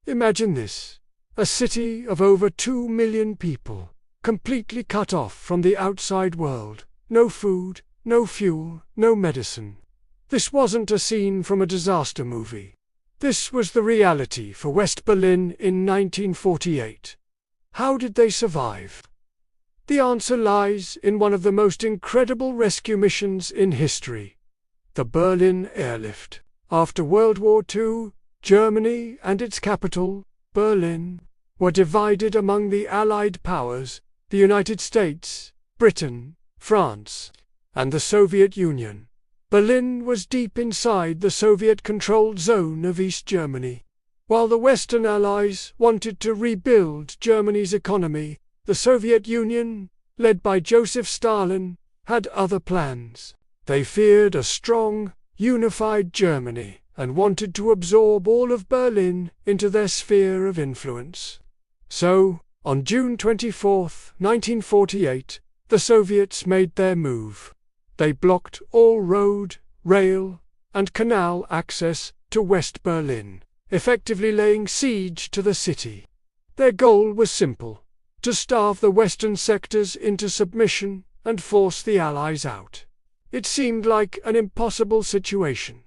Imagine this. A city of over 2 million people, completely cut off from the outside world. No food, no fuel, no medicine. This wasn't a scene from a disaster movie. This was the reality for West Berlin in 1948. How did they survive? The answer lies in one of the most incredible rescue missions in history: the Berlin Airlift. After World War II, Germany and its capital, Berlin, were divided among the Allied powers, the United States, Britain, France, and the Soviet Union. Berlin was deep inside the Soviet-controlled zone of East Germany. While the Western Allies wanted to rebuild Germany's economy, the Soviet Union, led by Joseph Stalin, had other plans. They feared a strong, unified Germany and wanted to absorb all of Berlin into their sphere of influence. So, on June 24, 1948, the Soviets made their move. They blocked all road, rail, and canal access to West Berlin, effectively laying siege to the city. Their goal was simple: to starve the western sectors into submission and force the Allies out. It seemed like an impossible situation.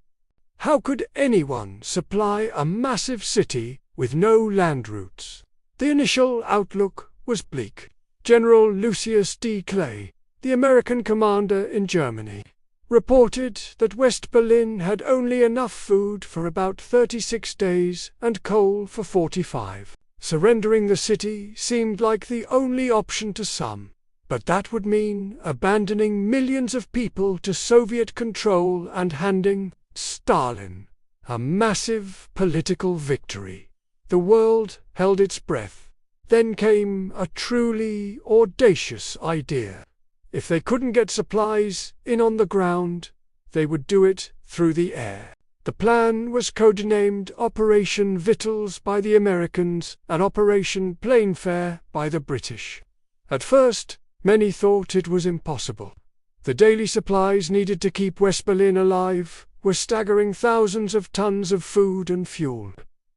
How could anyone supply a massive city with no land routes? The initial outlook was bleak. General Lucius D. Clay, the American commander in Germany, reported that West Berlin had only enough food for about 36 days and coal for 45. Surrendering the city seemed like the only option to some, but that would mean abandoning millions of people to Soviet control and handing Stalin a massive political victory. The world held its breath. Then came a truly audacious idea. If they couldn't get supplies in on the ground, they would do it through the air. The plan was codenamed Operation Victuals by the Americans and Operation Plainfare by the British. At first, many thought it was impossible. The daily supplies needed to keep West Berlin alive were staggering thousands of tons of food and fuel.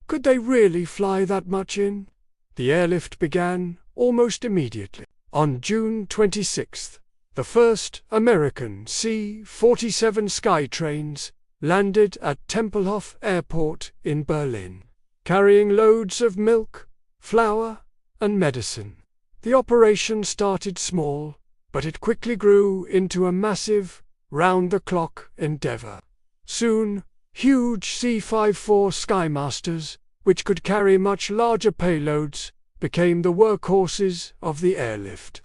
Could they really fly that much in? The airlift began almost immediately. On June 26th, the first American C-47 Skytrains landed at Tempelhof Airport in Berlin, carrying loads of milk, flour, and medicine. The operation started small, but it quickly grew into a massive, round-the-clock endeavor. Soon, huge C-54 Skymasters, which could carry much larger payloads, became the workhorses of the airlift.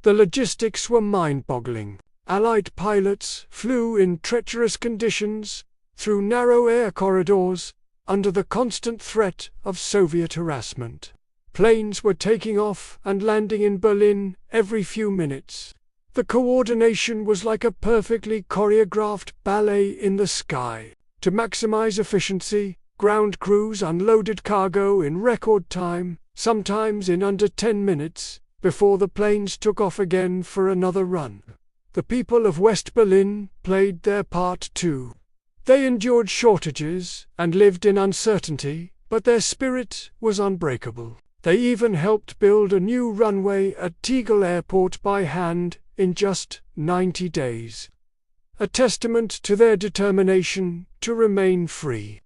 The logistics were mind-boggling. Allied pilots flew in treacherous conditions, through narrow air corridors, under the constant threat of Soviet harassment. Planes were taking off and landing in Berlin every few minutes. The coordination was like a perfectly choreographed ballet in the sky. To maximize efficiency, ground crews unloaded cargo in record time, sometimes in under 10 minutes, before the planes took off again for another run. The people of West Berlin played their part too. They endured shortages and lived in uncertainty, but their spirit was unbreakable. They even helped build a new runway at Tegel Airport by hand in just 90 days. A testament to their determination to remain free.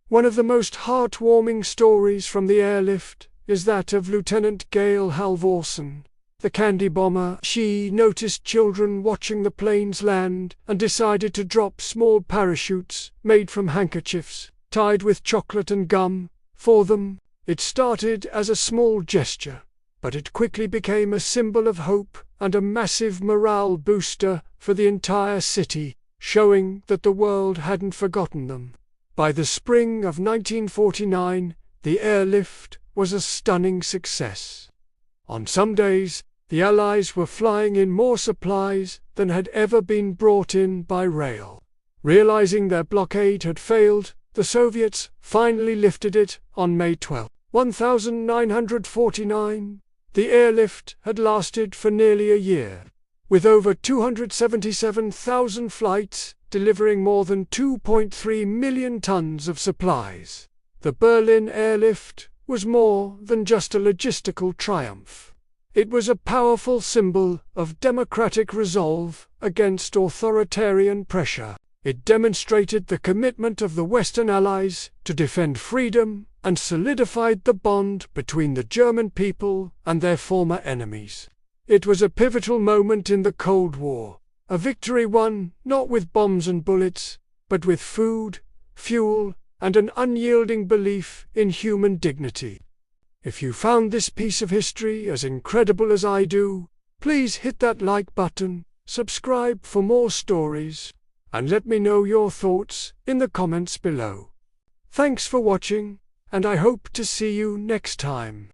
One of the most heartwarming stories from the airlift is that of Lieutenant Gail Halvorsen, the candy bomber. She noticed children watching the planes land and decided to drop small parachutes made from handkerchiefs, tied with chocolate and gum, for them. It started as a small gesture, but it quickly became a symbol of hope and a massive morale booster for the entire city, showing that the world hadn't forgotten them. By the spring of 1949, the airlift was a stunning success. On some days, the Allies were flying in more supplies than had ever been brought in by rail. Realizing their blockade had failed, the Soviets finally lifted it on May 12, 1949. The airlift had lasted for nearly a year, with over 277,000 flights, delivering more than 2.3 million tons of supplies. The Berlin Airlift was more than just a logistical triumph. It was a powerful symbol of democratic resolve against authoritarian pressure. It demonstrated the commitment of the Western Allies to defend freedom and solidified the bond between the German people and their former enemies. It was a pivotal moment in the Cold War, a victory won not with bombs and bullets, but with food, fuel, and an unyielding belief in human dignity. If you found this piece of history as incredible as I do, please hit that like button, subscribe for more stories, and let me know your thoughts in the comments below. Thanks for watching, and I hope to see you next time.